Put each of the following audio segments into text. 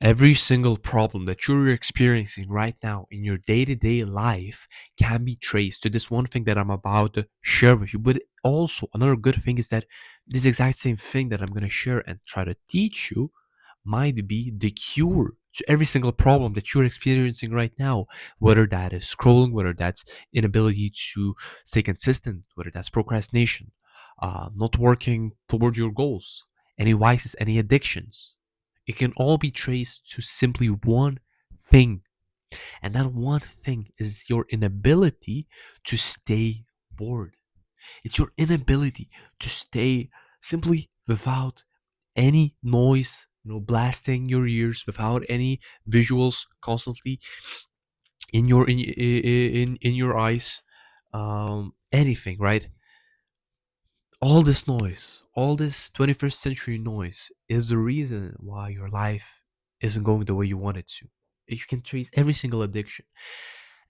Every single problem that you're experiencing right now in your day to day life can be traced to this one thing that I'm about to share with you. But also, another good thing is that this exact same thing that I'm going to share and try to teach you might be the cure to every single problem that you're experiencing right now, whether that is scrolling, whether that's inability to stay consistent, whether that's procrastination, not working toward your goals, any vices, any addictions. It can all be traced to simply one thing. And that one thing is your inability to stay bored. It's your inability to stay simply without any noise, blasting your ears, without any visuals constantly in your eyes, anything, right? All this noise, all this 21st century noise is the reason why your life isn't going the way you want it to. You can trace every single addiction,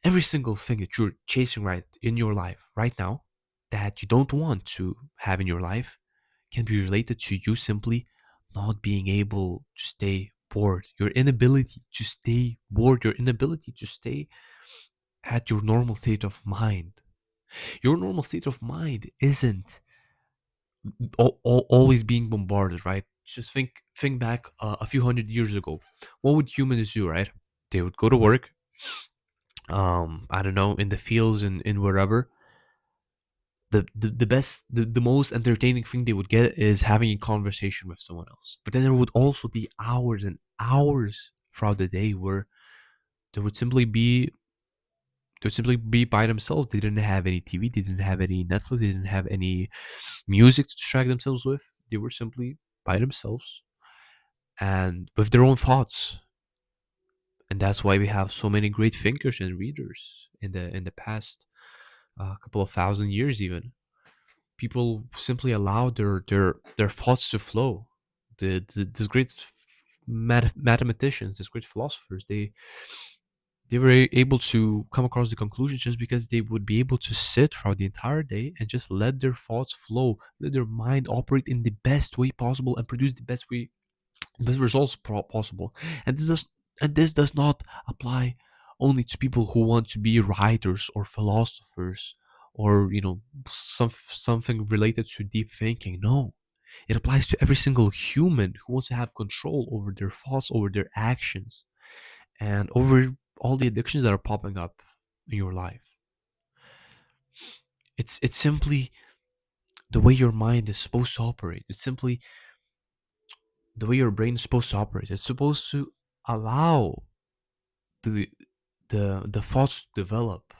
every single thing that you're chasing right in your life right now that you don't want to have in your life can be related to you simply not being able to stay bored, your inability to stay bored, your inability to stay at your normal state of mind. Your normal state of mind isn't always being bombarded, right? Just think back a few hundred years ago. What would humans do, right? They would go to work, I don't know, in the fields and in wherever. The best, the most entertaining thing they would get is having a conversation with someone else. But then there would also be hours and hours throughout the day where they would simply be they would simply be by themselves. They didn't have any TV, they didn't have any Netflix, they didn't have any music to distract themselves with. They were simply by themselves and with their own thoughts. And that's why we have so many great thinkers and readers in the past couple of thousand years. Even people simply allowed their thoughts to flow. These great mathematicians, these great philosophers, they were able to come across the conclusion just because they would be able to sit throughout the entire day and just let their thoughts flow, let their mind operate in the best way possible and produce the best results possible. And this does not apply only to people who want to be writers or philosophers or something related to deep thinking. No, it applies to every single human who wants to have control over their thoughts, over their actions, and over all the addictions that are popping up in your life. It's simply the way your mind is supposed to operate. It's simply the way your brain is supposed to operate. It's supposed to allow the the thoughts to develop.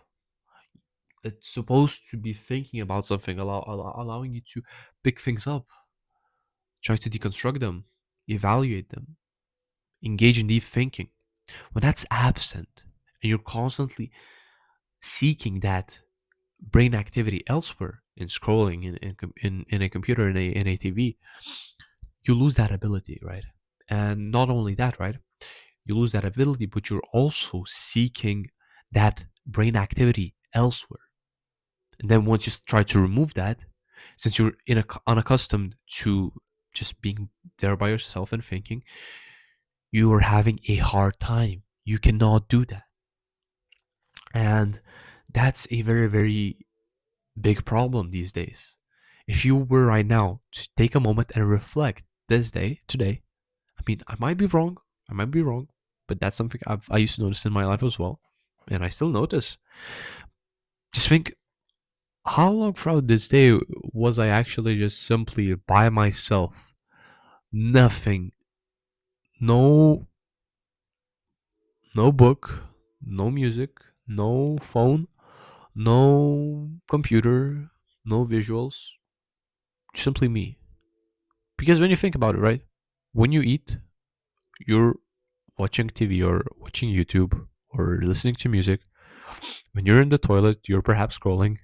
It's supposed to be thinking about something, allowing you to pick things up, try to deconstruct them, evaluate them, engage in deep thinking. When that's absent and you're constantly seeking that brain activity elsewhere in scrolling in a computer, in a TV, you lose that ability, right? And not only that, right? You lose that ability, but you're also seeking that brain activity elsewhere. And then once you try to remove that, since you're unaccustomed to just being there by yourself and thinking, you are having a hard time. You cannot do that. And that's a very, very big problem these days. If you were right now to take a moment and reflect this day, today, I mean, I might be wrong, but that's something I used to notice in my life as well. And I still notice. Just think, how long throughout this day was I actually just simply by myself? Nothing. No, no book, no music, no phone, no computer, no visuals. Simply me. Because when you think about it, right? When you eat, you're watching TV or watching YouTube or listening to music. When you're in the toilet, you're perhaps scrolling.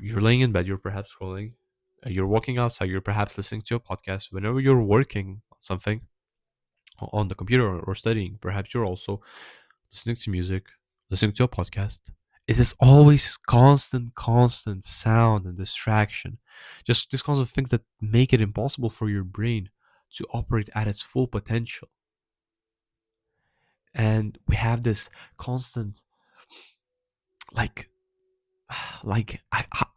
You're laying in bed, you're perhaps scrolling. You're walking outside, you're perhaps listening to a podcast. Whenever you're working on something on the computer or studying, perhaps you're also listening to music, listening to a podcast. It's this always constant sound and distraction. Just these kinds of things that make it impossible for your brain to operate at its full potential. And we have this constant, like,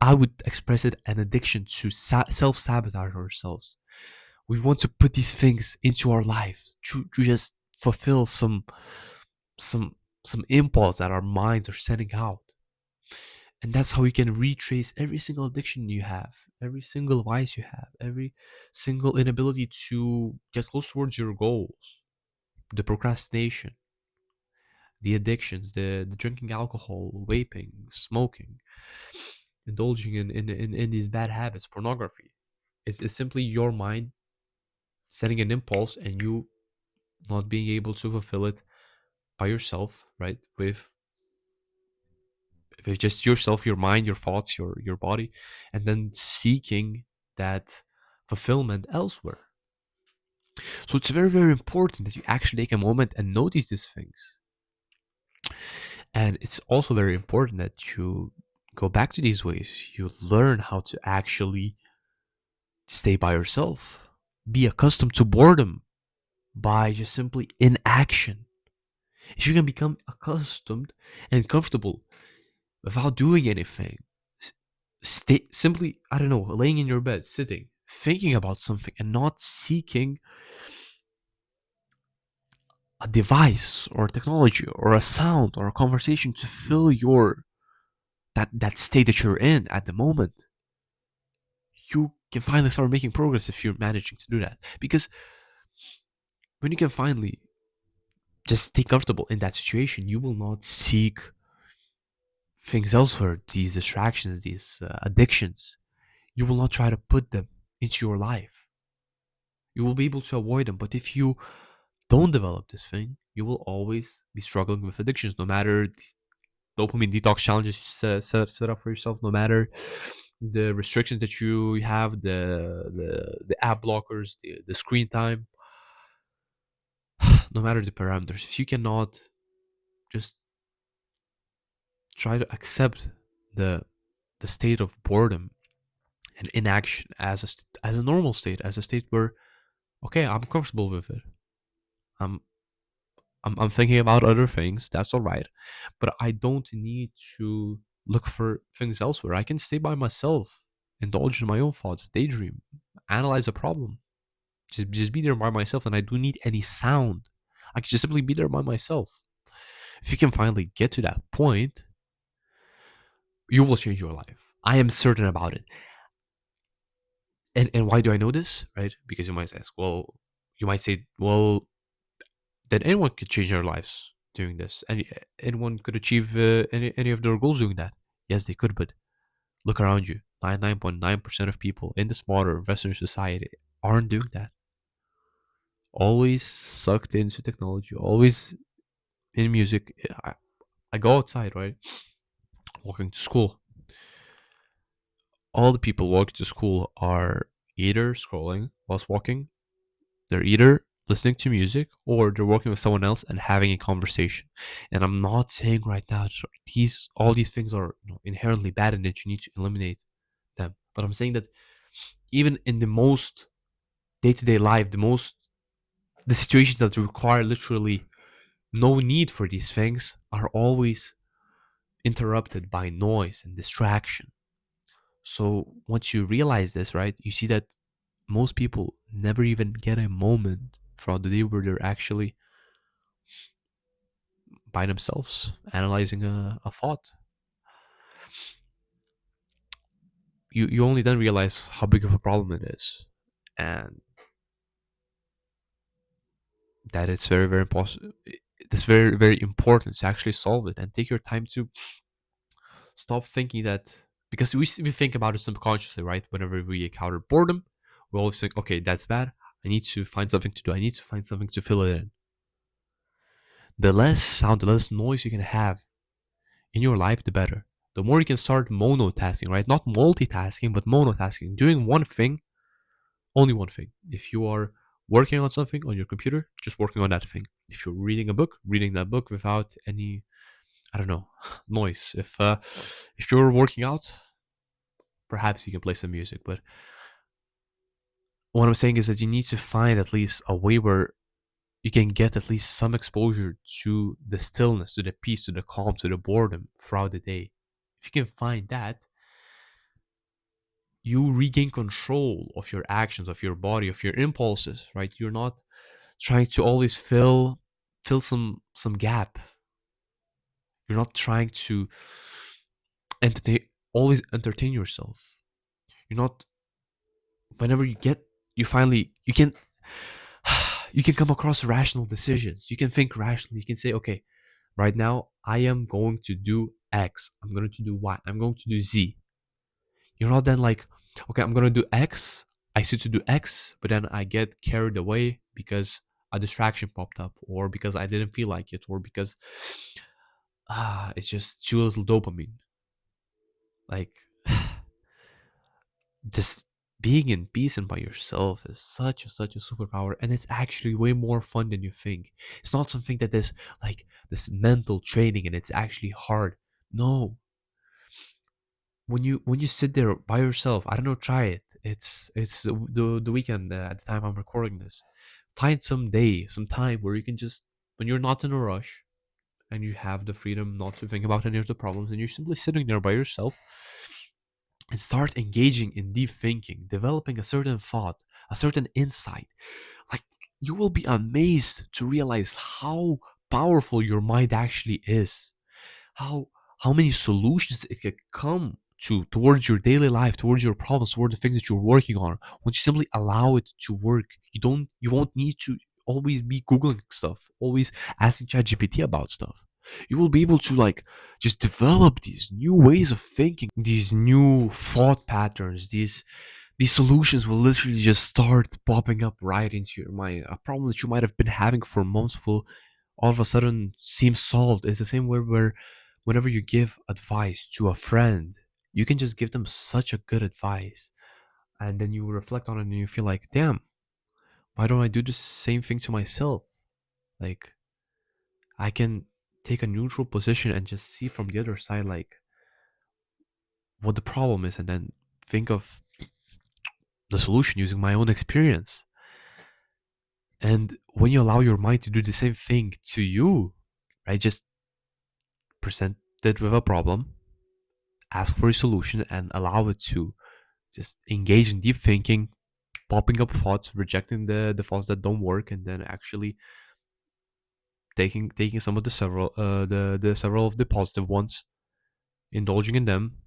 I would express it, an addiction to self sabotage ourselves. We want to put these things into our life to just fulfill some some impulse that our minds are sending out. And that's how you can retrace every single addiction you have, every single vice you have, every single inability to get close towards your goals, the procrastination, the addictions, the drinking alcohol, vaping, smoking, indulging in these bad habits, pornography. It's simply your mind setting an impulse and you not being able to fulfill it by yourself, right? With just yourself, your mind, your thoughts, your body, and then seeking that fulfillment elsewhere. So it's very, very important that you actually take a moment and notice these things. And it's also very important that you go back to these ways. You learn how to actually stay by yourself. Be accustomed to boredom by just simply inaction. If you can become accustomed and comfortable without doing anything, stay simply, I don't know, laying in your bed, sitting, thinking about something and not seeking a device or technology or a sound or a conversation to fill your that state that you're in at the moment, you can finally start making progress if you're managing to do that. Because when you can finally just stay comfortable in that situation, you will not seek things elsewhere, these distractions, these addictions. You will not try to put them into your life. You will be able to avoid them. But if you don't develop this thing, you will always be struggling with addictions, no matter the dopamine detox challenges you set up for yourself, no matter the restrictions that you have, the app blockers, the screen time, no matter the parameters. If you cannot just try to accept the the state of boredom and inaction as as a normal state, as a state where, okay, I'm comfortable with it. I'm I'm thinking about other things. That's all right, but I don't need to look for things elsewhere. I can stay by myself, indulge in my own thoughts, daydream, analyze a problem, just be there by myself, and I don't need any sound. I can just simply be there by myself. If you can finally get to that point, you will change your life. I am certain about it. And why do I know this? Right? Because you might ask, well, you might say, well, then anyone could change their lives doing this. Anyone could achieve any of their goals doing that. Yes, they could, but look around you. 99.9% of people in this modern Western society aren't doing that. Always sucked into technology, always in music. I go outside, right? Walking to school. All the people walking to school are either scrolling whilst walking, they're either listening to music or they're working with someone else and having a conversation. And I'm not saying right now these all these things are, inherently bad and that you need to eliminate them. But I'm saying that even in the most day-to-day life, the situations that require literally no need for these things are always interrupted by noise and distraction. So once you realize this, right, you see that most people never even get a moment throughout the day where they're actually by themselves analyzing a thought. You only then realize how big of a problem it is, and that it's very, very impossible. It's very, very important to actually solve it and take your time to stop thinking that, because we think about it subconsciously, right? Whenever we encounter boredom, we always think, okay, that's bad. I need to find something to do. I need to find something to fill it in. The less sound, the less noise you can have in your life, the better. The more you can start monotasking, right? Not multitasking, but monotasking, doing one thing, only one thing. If you are working on something on your computer, just working on that thing. If you're reading a book, reading that book without any, I don't know, noise. If you're working out, perhaps you can play some music. But what I'm saying is that you need to find at least a way where you can get at least some exposure to the stillness, to the peace, to the calm, to the boredom throughout the day. If you can find that, you regain control of your actions, of your body, of your impulses, right? You're not trying to always fill some gap. You're not trying to entertain always entertain yourself. You're not whenever you get you finally you can come across rational decisions. You can think rationally. You can say, okay, right now I am going to do X. I'm going to do Y. I'm going to do Z. You're not then like, okay, I'm going to do X. I see to do X, but then I get carried away because a distraction popped up, or because I didn't feel like it, or because it's just too little dopamine. Like, just being in peace and by yourself is such a superpower, and it's actually way more fun than you think. It's not something that is like this mental training and it's actually hard. No, when you sit there by yourself, I don't know, try it. It's the weekend at the time I'm recording this. Find some day, some time where you can just, when you're not in a rush and you have the freedom not to think about any of the problems, and you're simply sitting there by yourself, and start engaging in deep thinking, developing a certain thought, a certain insight. Like, you will be amazed to realize how powerful your mind actually is. How how many solutions it can come to towards your daily life, towards your problems, towards the things that you're working on. Once you simply allow it to work, you won't need to always be Googling stuff, always asking ChatGPT about stuff. You will be able to like just develop these new ways of thinking, these new thought patterns, these solutions will literally just start popping up right into your mind. A problem that you might have been having for months will all of a sudden seem solved. It's the same way where whenever you give advice to a friend, you can just give them such a good advice. And then you reflect on it and you feel like, damn, why don't I do the same thing to myself? Like, I can take a neutral position and just see from the other side, like, what the problem is, and then think of the solution using my own experience. And when you allow your mind to do the same thing to you, right, just present it with a problem, ask for a solution, and allow it to just engage in deep thinking, popping up thoughts, rejecting the thoughts that don't work, and then actually taking some of the several of the positive ones, indulging in them,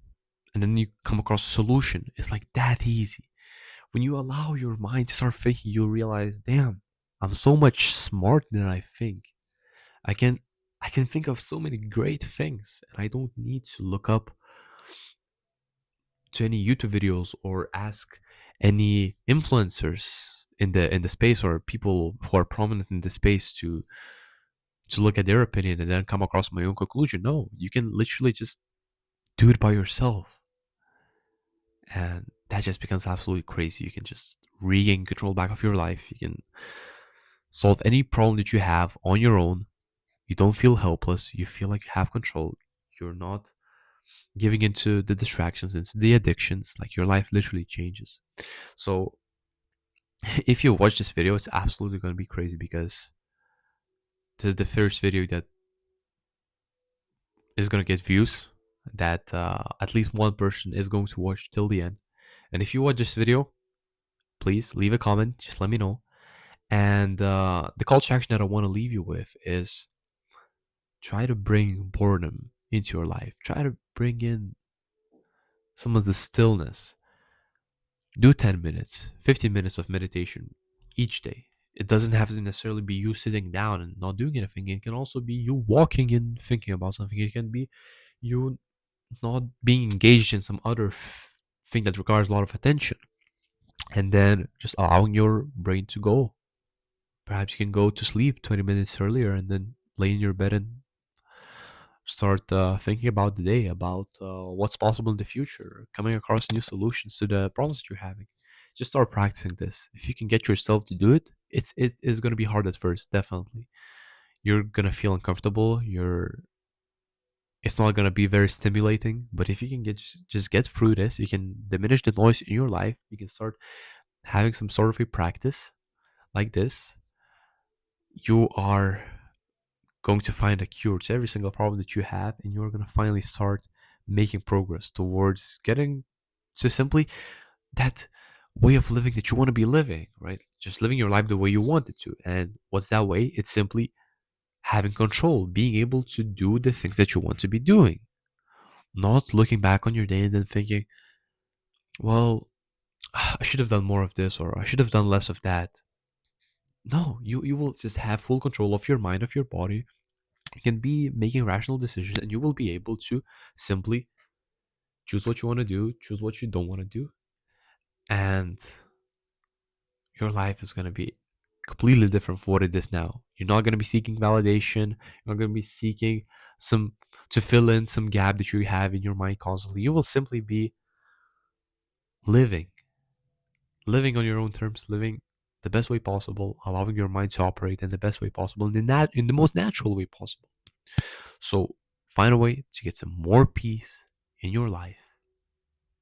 and then you come across a solution. It's like that easy. When you allow your mind to start thinking, you realize, damn, I'm so much smarter than I think. I can I can think of so many great things, and I don't need to look up to any YouTube videos or ask any influencers in the space, or people who are prominent in the space to look at their opinion and then come across my own conclusion. No, you can literally just do it by yourself. And that just becomes absolutely crazy. You can just regain control back of your life. You can solve any problem that you have on your own. You don't feel helpless. You feel like you have control. You're not giving into the distractions, into the addictions. Like, your life literally changes. So if you watch this video, it's absolutely going to be crazy, because this is the first video that is going to get views, that at least one person is going to watch till the end. And if you watch this video, please leave a comment. Just let me know. And the call to action that I want to leave you with is, try to bring boredom into your life. Try to bring in some of the stillness. Do 10 minutes, 15 minutes of meditation each day. It doesn't have to necessarily be you sitting down and not doing anything. It can also be you walking and thinking about something. It can be you not being engaged in some other thing that requires a lot of attention. And then just allowing your brain to go. Perhaps you can go to sleep 20 minutes earlier and then lay in your bed and start thinking about the day, about what's possible in the future, coming across new solutions to the problems that you're having. Just start practicing this. If you can get yourself to do it, it's going to be hard at first, definitely. You're going to feel uncomfortable. It's not going to be very stimulating, but if you can just get through this, you can diminish the noise in your life. You can start having some sort of a practice like this. you are going to find a cure to every single problem that you have, and you're going to finally start making progress towards getting to simply that way of living that you want to be living, right? Just living your life the way you want it to. And what's that way? It's simply having control, being able to do the things that you want to be doing, not looking back on your day and then thinking, well, I should have done more of this or I should have done less of that. No, you will just have full control of your mind, of your body. You can be making rational decisions and you will be able to simply choose what you want to do, choose what you don't want to do, and your life is going to be completely different from what it is now. You're not going to be seeking validation. You're not going to be seeking some to fill in some gap that you have in your mind constantly. You will simply be living, living on your own terms, living the best way possible, allowing your mind to operate in the best way possible, in the most natural way possible. So find a way to get some more peace in your life,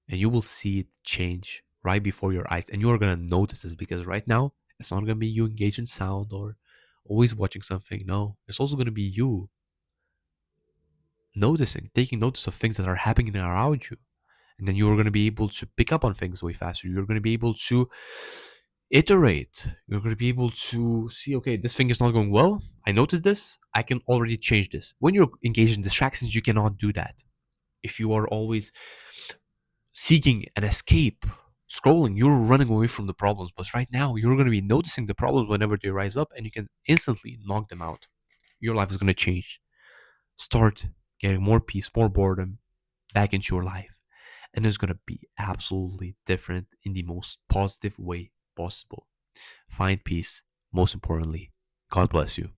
and you will see it change right before your eyes. And you're gonna notice this because right now it's not gonna be you engaged in sound or always watching something. No, it's also gonna be you noticing, taking notice of things that are happening around you. And then you're gonna be able to pick up on things way faster. You're gonna be able to iterate. You're gonna be able to see, okay, this thing is not going well. I noticed this. I can already change this. When you're engaged in distractions, you cannot do that. If you are always seeking an escape, scrolling, you're running away from the problems. But right now, you're going to be noticing the problems whenever they rise up and you can instantly knock them out. Your life is going to change. Start getting more peace, more boredom back into your life. And it's going to be absolutely different in the most positive way possible. Find peace. Most importantly, God bless you.